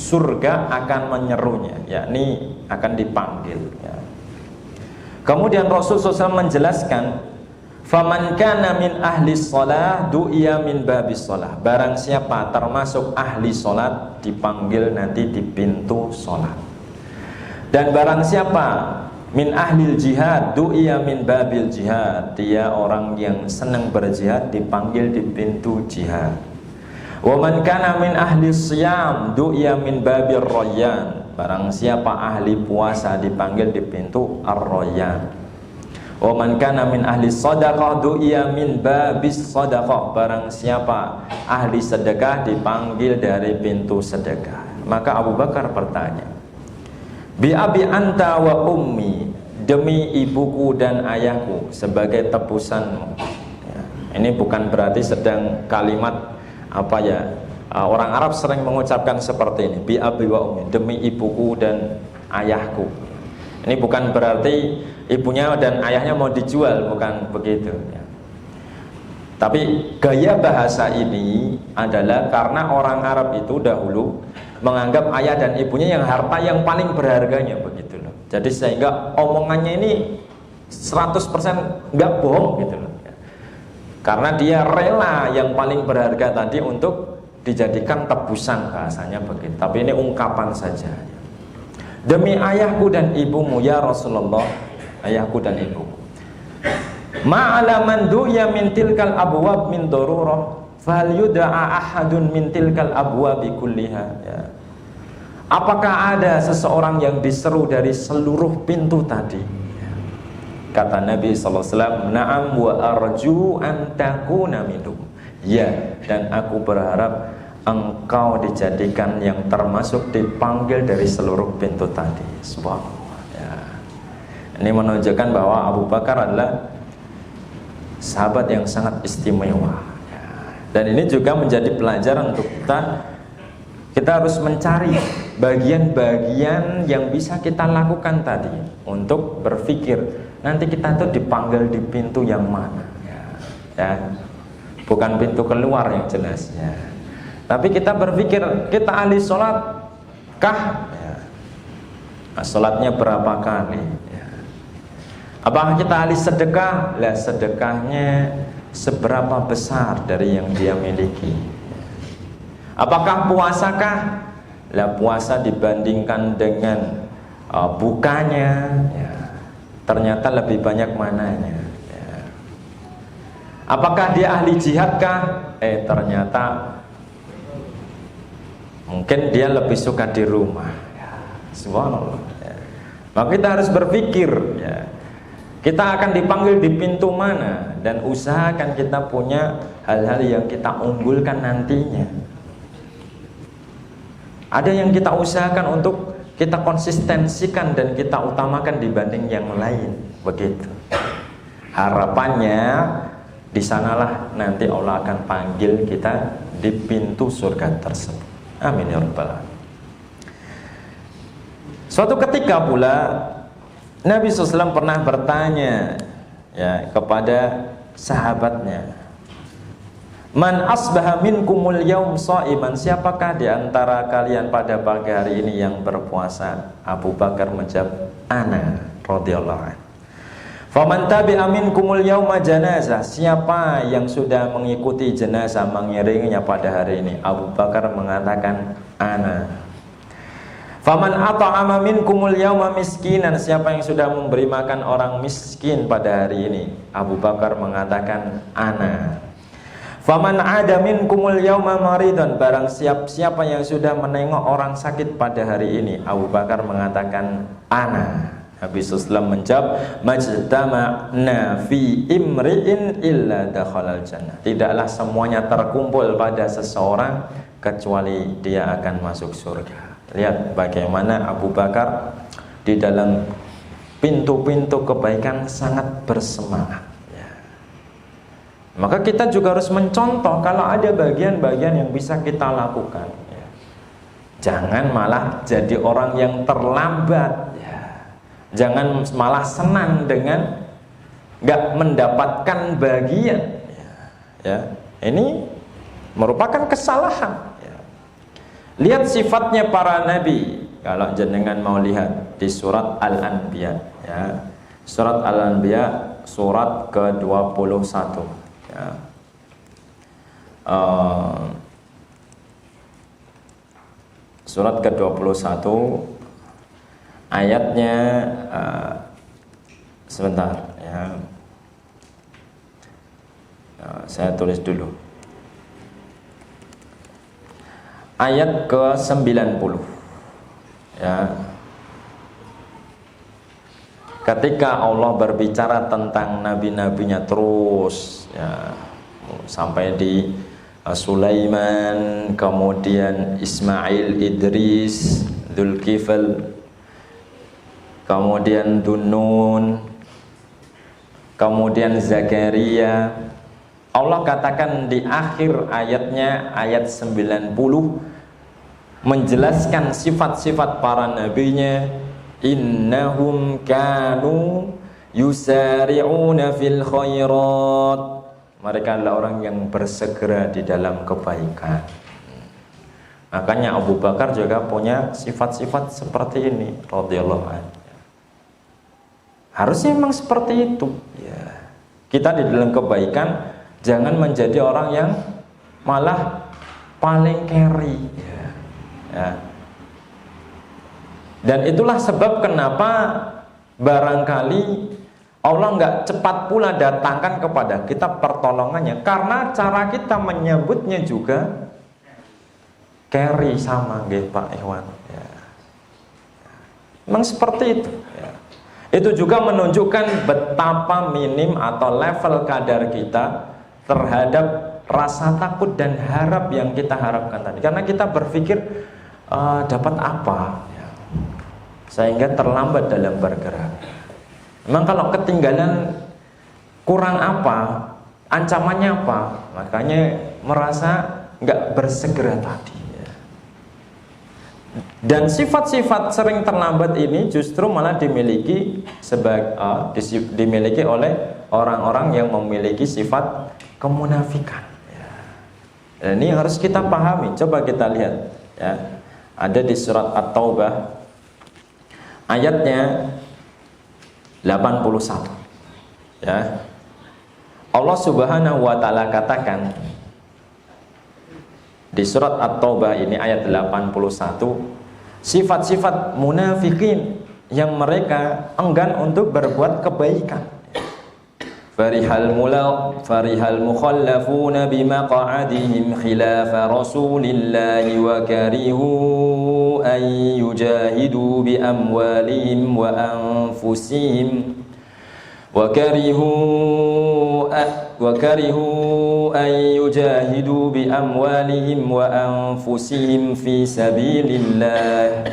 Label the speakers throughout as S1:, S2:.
S1: surga akan menyerunya, yakni akan dipanggil ya. Kemudian Rasul SAW menjelaskan, faman kana min ahli shalah du'iya min babis shalah. Barang siapa termasuk ahli salat dipanggil nanti di pintu salat. Dan barang siapa min ahlil jihad du'iya min babil jihad, dia orang yang senang berjihad dipanggil di pintu jihad. Wa man kana min ahli siyam du'iya min babir rayyan. Barang siapa ahli puasa dipanggil di pintu ar-rayyan. Wa man kana min ahli shadaqah du'iya min babis shadaqah. Barang siapa ahli sedekah dipanggil dari pintu sedekah. Maka Abu Bakar bertanya, bi abi anta wa ummi, demi ibuku dan ayahku sebagai tebusanmu ya. Ini bukan berarti sedang kalimat apa ya, orang Arab sering mengucapkan seperti ini, bi abi wa ummi, demi ibuku dan ayahku. Ini bukan berarti ibunya dan ayahnya mau dijual, bukan begitu ya. Tapi gaya bahasa ini adalah karena orang Arab itu dahulu menganggap ayah dan ibunya yang harta yang paling berharganya, begitu loh. Jadi sehingga omongannya ini 100% nggak bohong gitu loh. Karena dia rela yang paling berharga tadi untuk dijadikan tebusan, bahasanya begitu. Tapi ini ungkapan saja. Demi ayahku dan ibumu ya Rasulullah, ayahku dan ibuku. Ma'ala man du'ya min tilkal abwab min darurah fal yud'a ahadun min tilkal abwab kulliha ya. Apakah ada seseorang yang diseru dari seluruh pintu tadi? Kata Nabi SAW, na'am wa arju an takuna minhum. Ya, dan aku berharap engkau dijadikan yang termasuk dipanggil dari seluruh pintu tadi. Subhanallah ya. Ini menunjukkan bahwa Abu Bakar adalah sahabat yang sangat istimewa ya. Dan ini juga menjadi pelajaran untuk kita. Kita harus mencari bagian-bagian yang bisa kita lakukan tadi untuk berpikir nanti kita tuh dipanggil di pintu yang mana ya. Bukan pintu keluar yang jelas ya. Tapi kita berpikir kita ahli sholat kah ya. Nah, sholatnya berapa kali ya. Apakah kita ahli sedekah? Lah sedekahnya seberapa besar dari yang dia miliki. Apakah puasakah? Lah puasa dibandingkan dengan bukanya ya, ternyata lebih banyak mananya ya. Apakah dia ahli jihadkah? Ternyata mungkin dia lebih suka di rumah ya. Subhanallah ya. Maka kita harus berpikir ya, kita akan dipanggil di pintu mana, dan usahakan kita punya hal-hal yang kita unggulkan nantinya. Ada yang kita usahakan untuk kita konsistensikan dan kita utamakan dibanding yang lain, begitu. Harapannya di sanalah nanti Allah akan panggil kita di pintu surga tersebut. Amin ya rabbal alamin. Suatu ketika pula Nabi SAW pernah bertanya ya kepada sahabatnya, man asbaha minkumul yaum sha'iman, siapakah di antara kalian pada pagi hari ini yang berpuasa? Abu Bakar menjawab, ana radhiyallahu anhu. Faman tabi'a minkumul yauma janazah, siapa yang sudah mengikuti jenazah mengiringinya pada hari ini? Abu Bakar mengatakan ana. Faman at'ama minkumul yauma miskinan, siapa yang sudah memberi makan orang miskin pada hari ini? Abu Bakar mengatakan ana. Faman ada minkumul yauma maridan, barang siapa yang sudah menengok orang sakit pada hari ini? Abu Bakar mengatakan ana. Habis Islam menjawab, majtama'na fi imri'in illa dakhalal jannah, tidaklah semuanya terkumpul pada seseorang kecuali dia akan masuk surga. Lihat bagaimana Abu Bakar di dalam pintu-pintu kebaikan sangat bersemangat. Maka kita juga harus mencontoh kalau ada bagian-bagian yang bisa kita lakukan ya. Jangan malah jadi orang yang terlambat ya. Jangan malah senang dengan gak mendapatkan bagian ya. Ini merupakan kesalahan ya. Lihat sifatnya para nabi. Kalau jenengan mau lihat di surat Al-Anbiya, ya. Surat Al-Anbiya surat ke-21, ya. Surat ke-21 ayatnya sebentar, ya. Saya tulis dulu. Ayat ke-90, ya. Ketika Allah berbicara tentang nabi-nabinya terus, ya, sampai di Sulaiman, kemudian Ismail, Idris, Dzulkifl, kemudian Dunun, kemudian Zakaria. Allah katakan di akhir ayatnya, ayat 90, menjelaskan sifat-sifat para nabinya. Innahum kanu yusari'una fil khairat. Mereka adalah orang yang bersegera di dalam kebaikan. Makanya Abu Bakar juga punya sifat-sifat seperti ini, radhiyallahu anhu. Harusnya memang seperti itu, ya. Kita di dalam kebaikan jangan menjadi orang yang malah paling carry, ya. Ya. Dan itulah sebab kenapa barangkali Allah nggak cepat pula datangkan kepada kita pertolongannya, karena cara kita menyebutnya juga carry sama, gitu Pak Iwan, ya. Memang seperti itu, ya. Itu juga menunjukkan betapa minim atau level kadar kita terhadap rasa takut dan harap yang kita harapkan tadi, karena kita berpikir dapat apa, ya, sehingga terlambat dalam bergerak. Memang kalau ketinggalan kurang apa, ancamannya apa, makanya merasa nggak bersegera tadi, ya. Dan sifat-sifat sering terlambat ini justru malah dimiliki dimiliki oleh orang-orang yang memiliki sifat kemunafikan, ya. Dan ini harus kita pahami. Coba kita lihat, ya. Ada di surat At-Taubah ayatnya 81, ya. Allah Subhanahu wa taala katakan di surat At-Taubah ini ayat 81, sifat-sifat munafikin yang mereka enggan untuk berbuat kebaikan. Farihal mukhallafuna bimaq'adihim khilafa rasulillahi wa karihu an yujahidu bi amwalihim wa anfusihim wa karihu an yujahidu bi amwalihim wa anfusihim fi sabilillah.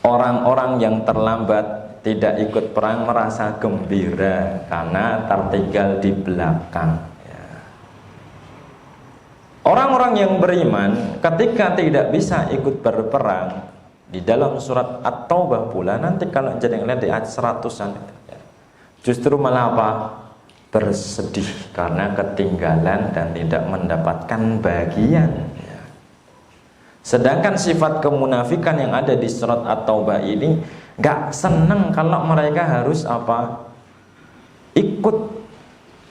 S1: Orang-orang yang terlambat tidak ikut perang merasa gembira karena tertinggal di belakang, ya. Orang-orang yang beriman ketika tidak bisa ikut berperang, di dalam surat At-Taubah pula nanti kalau jadi lihat di ayat 100-an, ya, justru malah apa? Bersedih karena ketinggalan dan tidak mendapatkan bagian, ya. Sedangkan sifat kemunafikan yang ada di surat At-Taubah ini gak seneng kalau mereka harus apa? Ikut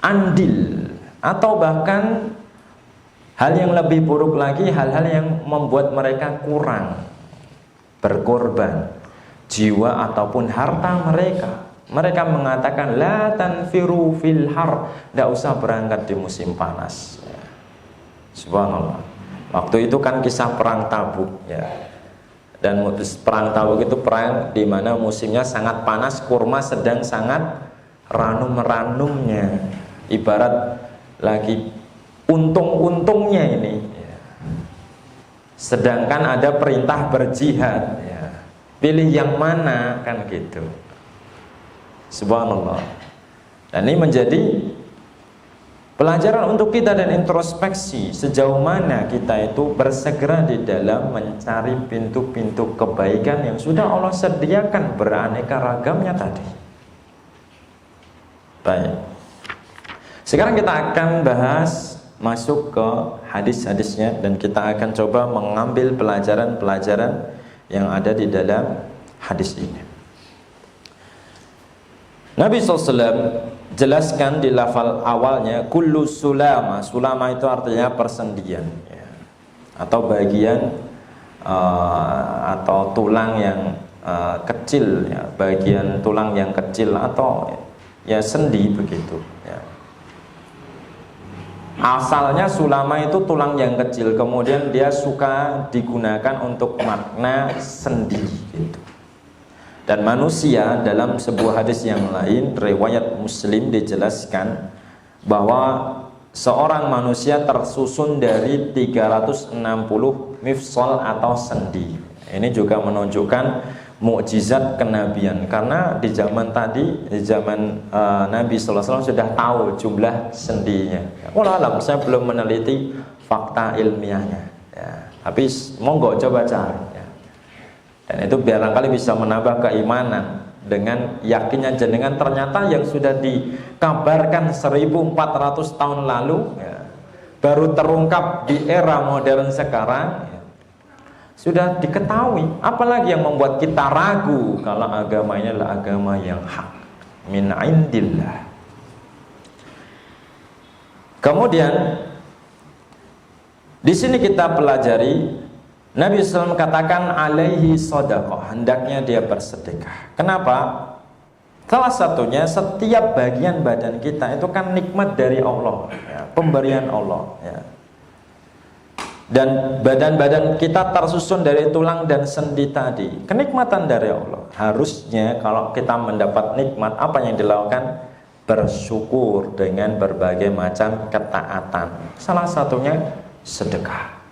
S1: andil, atau bahkan hal yang lebih buruk lagi, hal-hal yang membuat mereka kurang berkorban jiwa ataupun harta mereka. Mereka mengatakan la tanfiru fil har, tidak usah berangkat di musim panas, ya. Subhanallah. Waktu itu kan kisah perang Tabuk, ya. Dan perang Tabuk itu perang di mana musimnya sangat panas, kurma sedang sangat ranum-ranumnya, ibarat lagi untung-untungnya ini, ya. Sedangkan ada perintah berjihad, ya. Pilih yang mana, kan gitu. Subhanallah. Dan ini menjadi pelajaran untuk kita dan introspeksi sejauh mana kita itu bersegera di dalam mencari pintu-pintu kebaikan yang sudah Allah sediakan beraneka ragamnya tadi. Baik. Sekarang kita akan bahas masuk ke hadis-hadisnya, dan kita akan coba mengambil pelajaran-pelajaran yang ada di dalam hadis ini. Nabi SAW jelaskan di lafal awalnya kullu sulama. Sulama itu artinya persendian ya, atau bagian atau tulang yang kecil ya, bagian tulang yang kecil atau ya sendi begitu ya. Asalnya sulama itu tulang yang kecil, kemudian dia suka digunakan untuk makna sendi gitu. Dan manusia, dalam sebuah hadis yang lain riwayat Muslim dijelaskan bahwa seorang manusia tersusun dari 360 mifsal atau sendi. Ini juga menunjukkan mukjizat kenabian, karena di zaman tadi, di zaman Nabi SAW sudah tahu jumlah sendinya. Wallah alam, saya belum meneliti fakta ilmiahnya ya. Tapi monggo coba cari ya. Dan itu barangkali bisa menambah keimanan dengan yakinnya jenengan ternyata yang sudah dikabarkan 1400 tahun lalu ya, baru terungkap di era modern sekarang ya, sudah diketahui. Apalagi yang membuat kita ragu kalau agama ini adalah agama yang hak min indillah. Kemudian di sini kita pelajari Nabi SAW katakan alaihi shadaqah, hendaknya dia bersedekah. Kenapa? Salah satunya setiap bagian badan kita itu kan nikmat dari Allah ya, pemberian Allah ya. Dan badan-badan kita tersusun dari tulang dan sendi tadi, kenikmatan dari Allah. Harusnya kalau kita mendapat nikmat, apa yang dilakukan? Bersyukur dengan berbagai macam ketaatan. Salah satunya sedekah.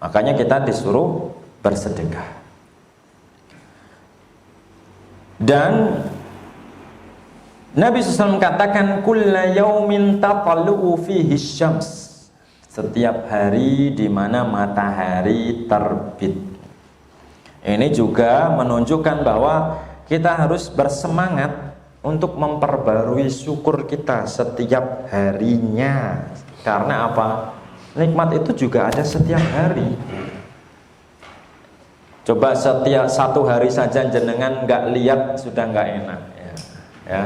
S1: Makanya kita disuruh bersedekah. Dan Nabi SAW katakan kulla yaumin tatallu'u fihi syams, setiap hari di mana matahari terbit. Ini juga menunjukkan bahwa kita harus bersemangat untuk memperbarui syukur kita setiap harinya. Karena apa? Nikmat itu juga ada setiap hari. Coba setiap satu hari saja jenengan nggak lihat sudah nggak enak ya. Ya.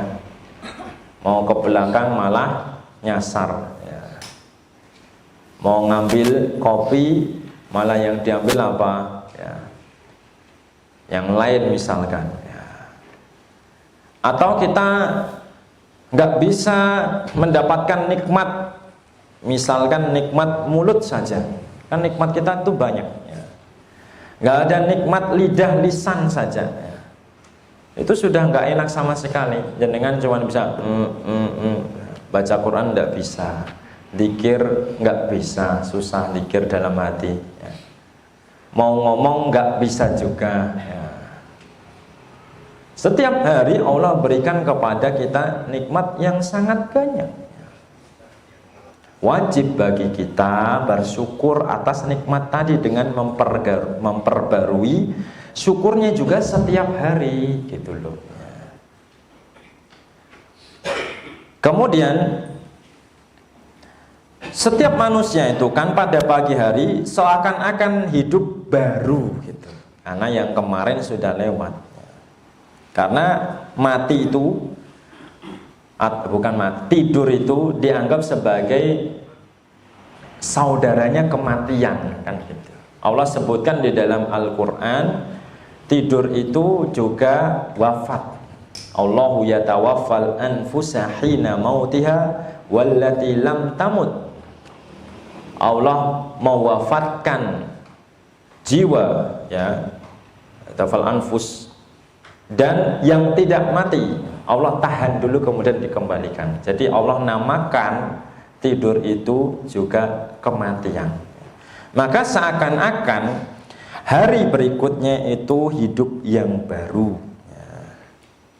S1: Mau ke belakang malah nyasar ya. Mau ngambil kopi malah yang diambil apa ya, yang lain misalkan ya. Atau kita nggak bisa mendapatkan nikmat, misalkan nikmat mulut saja, kan nikmat kita itu banyak ya. Nggak ada nikmat lidah lisan saja ya. Itu sudah nggak enak sama sekali. Jenengan cuma bisa baca Quran nggak bisa, zikir nggak bisa, susah zikir dalam hati ya. Mau ngomong nggak bisa juga ya. Setiap hari Allah berikan kepada kita nikmat yang sangat banyak. Wajib bagi kita bersyukur atas nikmat tadi dengan memperbarui syukurnya juga setiap hari gitu loh. Kemudian setiap manusia itu kan pada pagi hari seakan-akan hidup baru gitu, karena yang kemarin sudah lewat. Karena mati itu bukan mati, tidur itu dianggap sebagai saudaranya kematian kan gitu. Allah sebutkan di dalam Al-Qur'an tidur itu juga wafat. Allahu yatawaffal anfusa hina mautiha wallati lam tamut. Allah mewafatkan jiwa ya, tafal anfus, dan yang tidak mati Allah tahan dulu kemudian dikembalikan. Jadi Allah namakan tidur itu juga kematian. Maka seakan-akan hari berikutnya itu hidup yang baru ya.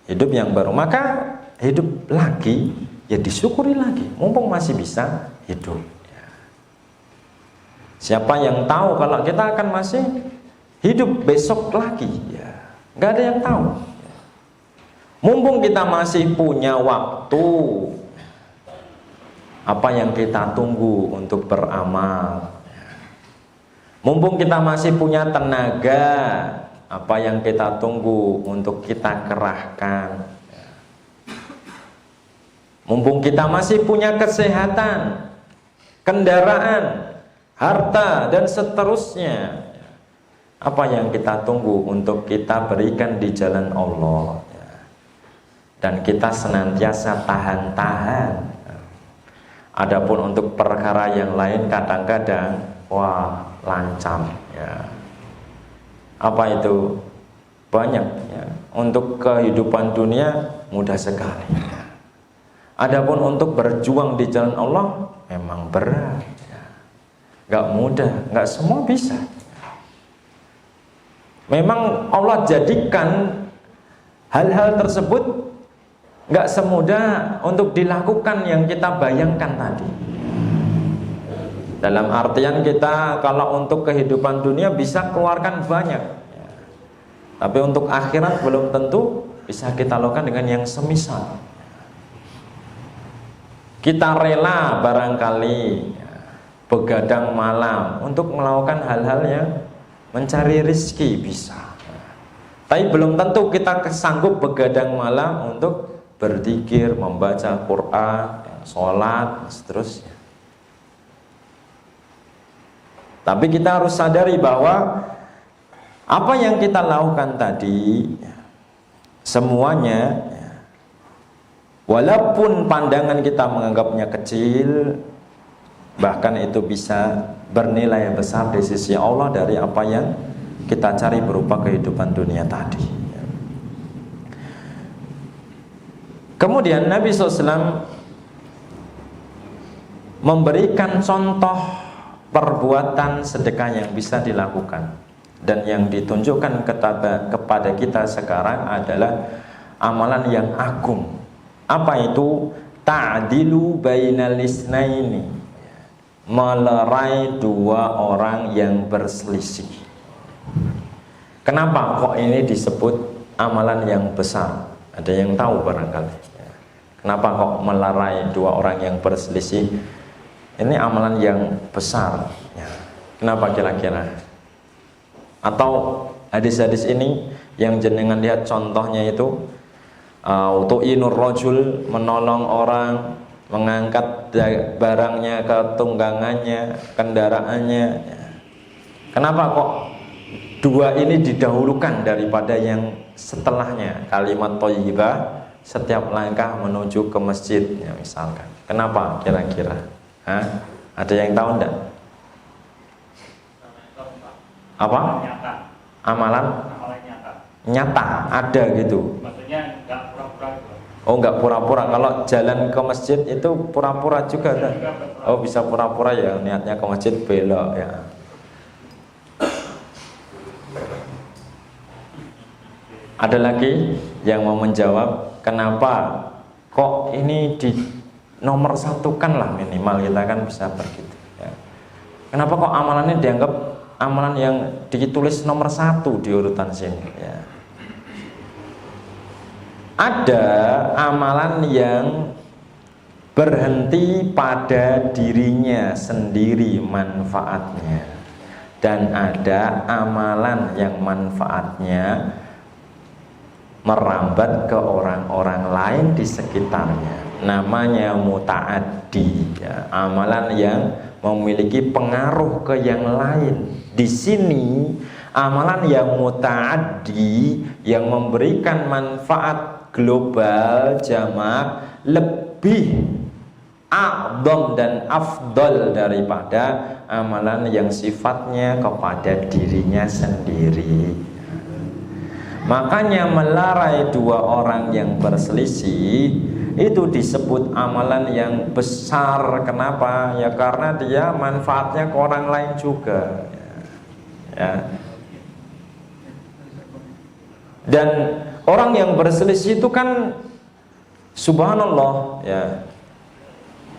S1: Hidup yang baru, maka hidup lagi ya disyukuri lagi, mumpung masih bisa hidup ya. Siapa yang tahu kalau kita akan masih hidup besok lagi ya, nggak ada yang tahu. Mumpung kita masih punya waktu, Apa yang kita tunggu untuk beramal? Mumpung kita masih punya tenaga, apa yang kita tunggu untuk kita kerahkan? Mumpung kita masih punya kesehatan, kendaraan, harta, dan seterusnya, apa yang kita tunggu untuk kita berikan di jalan Allah? Dan kita senantiasa tahan-tahan. Adapun untuk perkara yang lain kadang-kadang wah lancam ya. Apa itu? Banyak ya. Untuk kehidupan dunia mudah sekali ya. Adapun untuk berjuang di jalan Allah memang berat ya. Gak mudah, gak semua bisa. Memang Allah jadikan hal-hal tersebut nggak semudah untuk dilakukan yang kita bayangkan tadi. Dalam artian kita kalau untuk kehidupan dunia bisa keluarkan banyak ya. Tapi untuk akhirat belum tentu bisa kita lakukan dengan yang semisal. Kita rela barangkali ya, begadang malam untuk melakukan hal-hal yang mencari rezeki bisa. Tapi belum tentu kita sanggup begadang malam untuk berzikir, membaca Quran, sholat, seterusnya. Tapi kita harus sadari bahwa apa yang kita lakukan tadi semuanya, walaupun pandangan kita menganggapnya kecil, bahkan itu bisa bernilai besar di sisi Allah dari apa yang kita cari berupa kehidupan dunia tadi. Kemudian Nabi SAW memberikan contoh perbuatan sedekah yang bisa dilakukan. Dan yang ditunjukkan kepada kita sekarang adalah amalan yang agung. Apa itu? Ta'dilu bainal isnaini, melerai dua orang yang berselisih. Kenapa kok ini disebut amalan yang besar? Ada yang tahu barangkali? Kenapa kok melerai dua orang yang berselisih? Ini amalan yang besar ya. Kenapa kira-kira? Atau hadis-hadis ini yang jenengan lihat contohnya itu tu'inur rajul, menolong orang, mengangkat barangnya ke tunggangannya, kendaraannya ya. Kenapa kok dua ini didahulukan daripada yang setelahnya? Kalimat thayyibah, setiap langkah menuju ke masjid ya, misalkan. Kenapa kira-kira? Ada yang tahu enggak? Apa? Amalan nyata ada gitu.
S2: Maksudnya enggak pura-pura gitu.
S1: Oh, enggak pura-pura. Kalau jalan ke masjid itu pura-pura juga kan? Oh, bisa pura-pura ya, niatnya ke masjid belok ya. Ada lagi yang mau menjawab? Kenapa kok ini di nomor satukan lah, minimal kita kan bisa begitu ya. Kenapa kok amalannya dianggap amalan yang ditulis nomor satu di urutan sini ya? Ada amalan yang berhenti pada dirinya sendiri manfaatnya, dan ada amalan yang manfaatnya merambat ke orang-orang lain di sekitarnya. Namanya muta'addi ya, amalan yang memiliki pengaruh ke yang lain. Di sini amalan yang muta'addi yang memberikan manfaat global jamak lebih a'dham dan afdol daripada amalan yang sifatnya kepada dirinya sendiri. Makanya melerai dua orang yang berselisih itu disebut amalan yang besar. Kenapa? Ya karena dia manfaatnya ke orang lain juga ya. Dan orang yang berselisih itu kan subhanallah ya,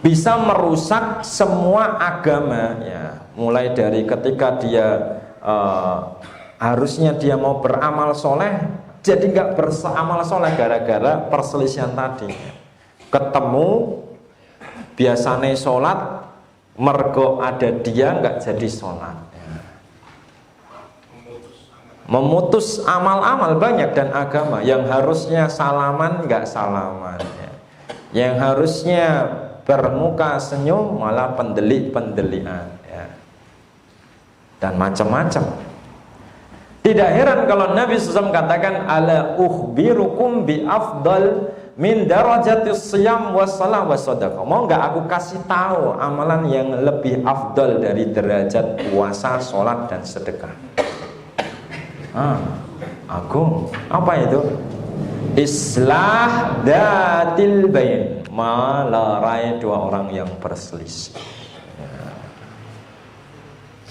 S1: bisa merusak semua agama ya. Mulai dari ketika dia harusnya dia mau beramal soleh, jadi nggak beramal soleh gara-gara perselisihan tadi. Ketemu biasanya sholat, mergo ada dia nggak jadi sholat. Memutus amal-amal banyak dan agama yang harusnya salaman nggak salaman, ya. Yang harusnya bermuka senyum malah pendelik-pendelian, ya. Dan macam-macam. Tidak heran kalau Nabi SAW katakan ala ukhbirukum bi afdal min darajatis siyam wassalah wassadaqah. Mau nggak aku kasih tahu amalan yang lebih afdal dari derajat puasa, sholat dan sedekah? Agung. Apa itu? Islah datil bain, melerai dua orang yang berselisih.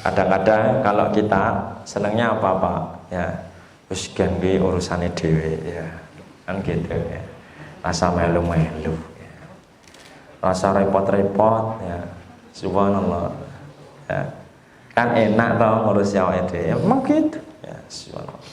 S1: Kadang-kadang kalau kita senangnya apa-apa, ya wis ganggu urusane dhewe, ya kan gitu, ya. Rasa melu-melu, ya. Rasa repot-repot, ya. Subhanallah, ya. Kan enak tau ngurus awake dhewe, emang gitu. Ya, subhanallah.